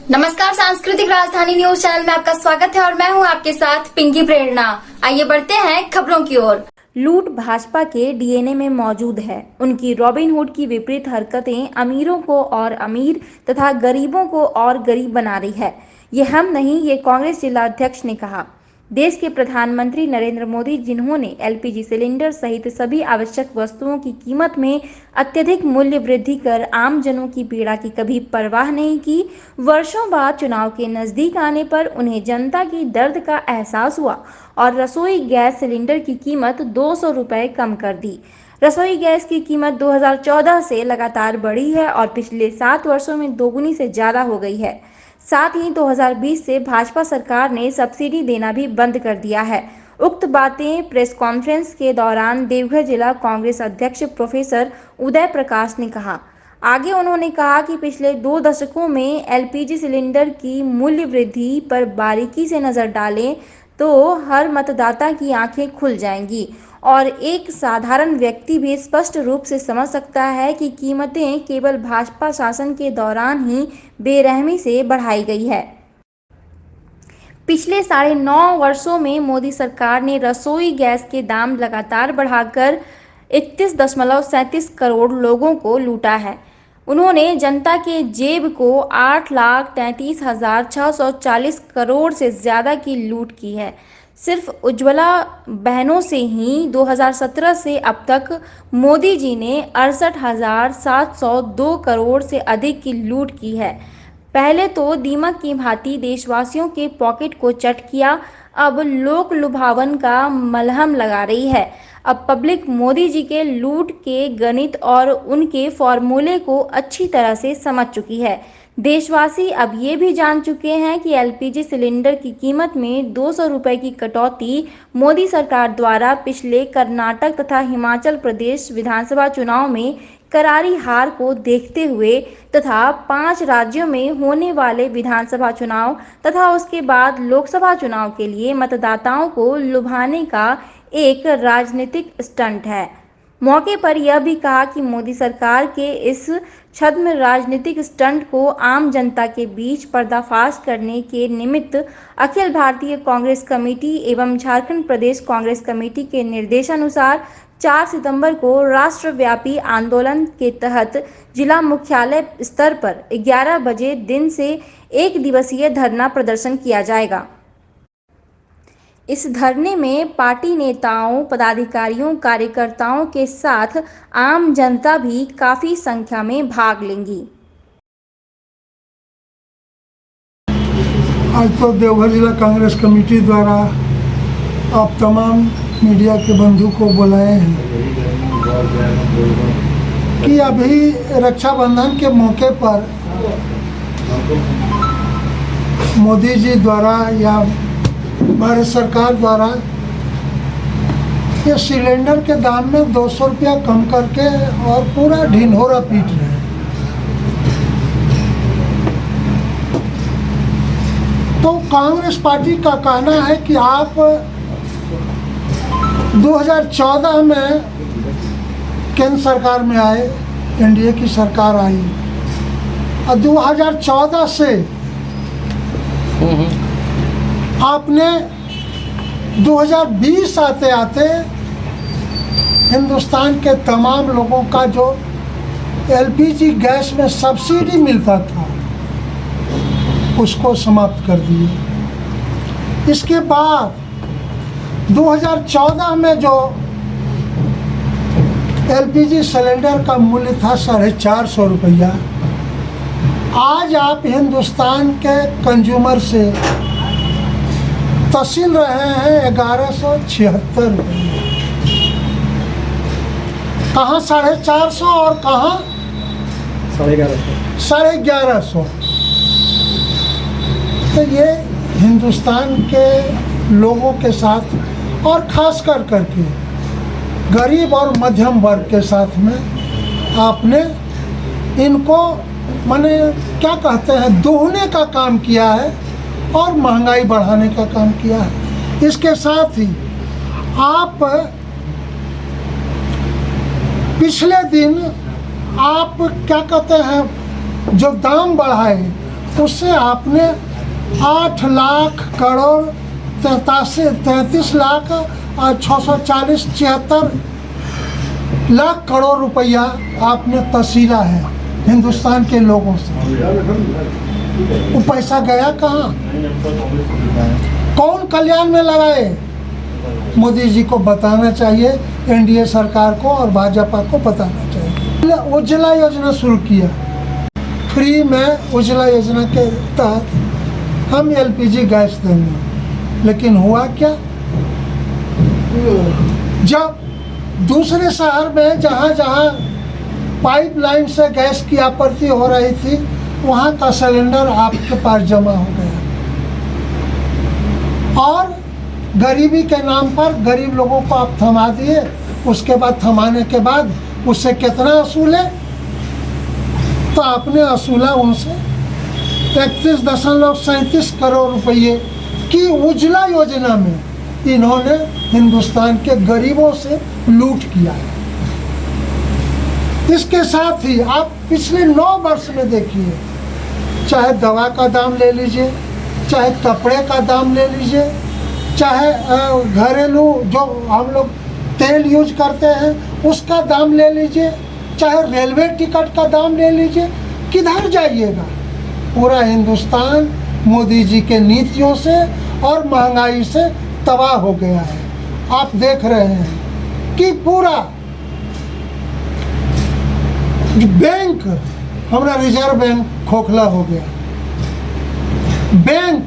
नमस्कार, सांस्कृतिक राजधानी न्यूज चैनल में आपका स्वागत है और मैं हूं आपके साथ पिंकी प्रेरणा। आइए बढ़ते हैं खबरों की ओर। लूट भाजपा के डीएनए में मौजूद है। उनकी रॉबिनहुड की विपरीत हरकतें अमीरों को और अमीर तथा गरीबों को और गरीब बना रही है। ये हम नहीं, ये कांग्रेस जिला अध्यक्ष ने कहा। देश के प्रधानमंत्री नरेंद्र मोदी, जिन्होंने एलपीजी सिलेंडर सहित सभी आवश्यक वस्तुओं की कीमत में अत्यधिक मूल्य वृद्धि कर आमजनों की पीड़ा की कभी परवाह नहीं की, वर्षों बाद चुनाव के नजदीक आने पर उन्हें जनता की दर्द का एहसास हुआ और रसोई गैस सिलेंडर की कीमत 200 रुपये कम कर दी। रसोई गैस की कीमत 2014 से लगातार बढ़ी है और पिछले 7 वर्षों में दोगुनी से ज़्यादा हो गई है। साथ ही 2020 से भाजपा सरकार ने सब्सिडी देना भी बंद कर दिया है। उक्त बातें प्रेस कॉन्फ्रेंस के दौरान देवघर जिला कांग्रेस अध्यक्ष प्रोफेसर उदय प्रकाश ने कहा। आगे उन्होंने कहा कि पिछले 2 दशकों में एलपीजी सिलेंडर की मूल्य वृद्धि पर बारीकी से नज़र डालें तो हर मतदाता की आंखें खुल जाएंगी और एक साधारण व्यक्ति भी स्पष्ट रूप से समझ सकता है कि कीमतें केवल भाजपा शासन के दौरान ही बेरहमी से बढ़ाई गई है। पिछले 9.5 वर्षों में मोदी सरकार ने रसोई गैस के दाम लगातार बढ़ाकर 31.37 करोड़ लोगों को लूटा है। उन्होंने जनता के जेब को 8,33,640 करोड़ से ज़्यादा की लूट की है। सिर्फ उज्ज्वला बहनों से ही 2017 से अब तक मोदी जी ने 68,702 करोड़ से अधिक की लूट की है। पहले तो दीमक की भांति देशवासियों के पॉकेट को चट किया, अब लोक लुभावन का मलहम लगा रही है। अब पब्लिक मोदी जी के लूट के गणित और उनके फॉर्मूले को अच्छी तरह से समझ चुकी है। देशवासी अब ये भी जान चुके हैं कि एलपीजी सिलेंडर की कीमत में 200 रुपये की कटौती मोदी सरकार द्वारा पिछले कर्नाटक तथा हिमाचल प्रदेश विधानसभा चुनाव में करारी हार को देखते हुए तथा 5 राज्यों में होने वाले विधानसभा चुनाव तथा उसके बाद लोकसभा चुनाव के लिए मतदाताओं को लुभाने का एक राजनीतिक स्टंट है। मौके पर यह भी कहा कि मोदी सरकार के इस छद्म राजनीतिक स्टंट को आम जनता के बीच पर्दाफाश करने के निमित्त अखिल भारतीय कांग्रेस कमेटी एवं झारखंड प्रदेश कांग्रेस कमेटी के निर्देशानुसार 4 सितंबर को राष्ट्रव्यापी आंदोलन के तहत जिला मुख्यालय स्तर पर 11 बजे दिन से 1 दिवसीय धरना प्रदर्शन किया जाएगा। इस धरने में पार्टी नेताओं, पदाधिकारियों, कार्यकर्ताओं के साथ आम जनता भी काफी संख्या में भाग लेंगी। आज तो देवघर जिला कांग्रेस कमेटी द्वारा आप तमाम मीडिया के बंधु को बुलाए हैं कि अभी रक्षाबंधन के मौके पर मोदी जी द्वारा या भारत सरकार द्वारा ये सिलेंडर के दाम में 200 रुपया कम करके और पूरा ढिंढोरा पीट रहे हैं। तो कांग्रेस पार्टी का कहना है कि आप 2014 में केंद्र सरकार में आए, एनडीए की सरकार आई और 2014 से आपने 2020 आते आते हिंदुस्तान के तमाम लोगों का जो एलपीजी गैस में सब्सिडी मिलता था उसको समाप्त कर दिए। इसके बाद 2014 में जो एलपीजी सिलेंडर का मूल्य था 450 रुपया, आज आप हिंदुस्तान के कंज्यूमर से तहसील रहे हैं 1176 रुपये। कहाँ 450 और कहाँ 1150। तो ये हिंदुस्तान के लोगों के साथ और खास कर करके गरीब और मध्यम वर्ग के साथ में आपने इनको माने क्या कहते हैं दोहने का काम किया है और महंगाई बढ़ाने का काम किया है। इसके साथ ही आप पिछले दिन आप क्या कहते हैं जो दाम बढ़ाए उससे आपने 8 लाख करोड़ 33 लाख और 640 76 लाख करोड़ रुपया आपने तसीला है हिंदुस्तान के लोगों से। वो पैसा गया कहाँ? कौन कल्याण में लगाए? मोदी जी को बताना चाहिए, एनडीए सरकार को और भाजपा को बताना चाहिए। उज्ज्वला योजना शुरू किया, फ्री में उज्ज्वला योजना के तहत हम एलपीजी गैस देंगे, लेकिन हुआ क्या? जब दूसरे शहर में जहाँ जहाँ पाइपलाइन से गैस की आपूर्ति हो रही थी, वहाँ का सिलेंडर आपके पास जमा हो गया और गरीबी के नाम पर गरीब लोगों को आप थमा दिए। उसके बाद थमाने के बाद उससे कितना वसूले? तो आपने वसूला उनसे 31.37 करोड़ रुपये की उज्ज्वला योजना में इन्होंने हिंदुस्तान के गरीबों से लूट किया है। इसके साथ ही आप पिछले 9 वर्ष में देखिए, चाहे दवा का दाम ले लीजिए, चाहे कपड़े का दाम ले लीजिए, चाहे घरेलू जो हम लोग तेल यूज करते हैं उसका दाम ले लीजिए, चाहे रेलवे टिकट का दाम ले लीजिए, किधर जाइएगा? पूरा हिंदुस्तान मोदी जी के नीतियों से और महंगाई से तबाह हो गया है। आप देख रहे हैं कि पूरा बैंक, हमारा रिजर्व बैंक खोखला हो गया। बैंक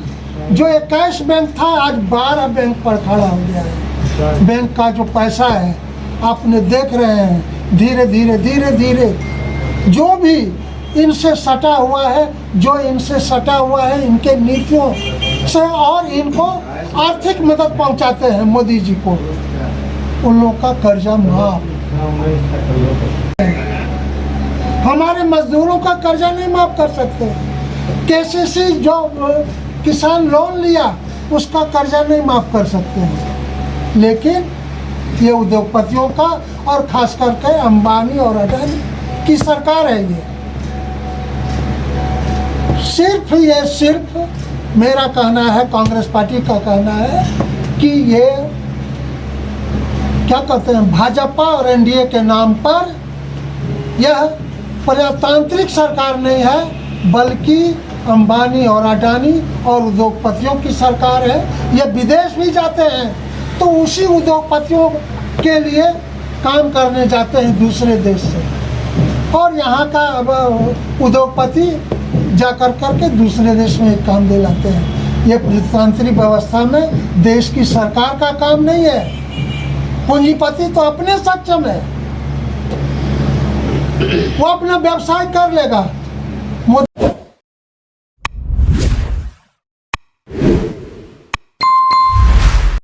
जो 21 बैंक था आज 12 बैंक पर खड़ा हो गया है। बैंक का जो पैसा है आपने देख रहे हैं, धीरे धीरे धीरे धीरे जो भी इनसे सटा हुआ है, इनके नीतियों से और इनको आर्थिक मदद पहुंचाते हैं मोदी जी को, उन लोगों का कर्जा माफ। हमारे मजदूरों का कर्जा नहीं माफ कर सकते। केसीसी जो किसान लोन लिया उसका कर्जा नहीं माफ कर सकते हैं, लेकिन ये उद्योगपतियों का और खास करके अंबानी और अडानी की सरकार है। ये सिर्फ मेरा कहना है, कांग्रेस पार्टी का कहना है कि ये क्या कहते हैं, भाजपा और एनडीए के नाम पर यह प्रजातांत्रिक सरकार नहीं है, बल्कि अंबानी और अडानी और उद्योगपतियों की सरकार है। ये विदेश भी जाते हैं तो उसी उद्योगपतियों के लिए काम करने जाते हैं दूसरे देश से, और यहाँ का उद्योगपति जाकर करके दूसरे देश में काम दिलाते हैं। ये प्रजातांत्रिक व्यवस्था में देश की सरकार का काम नहीं है। पूंजीपति तो अपने सक्षम है, वो अपना व्यवसाय कर लेगा,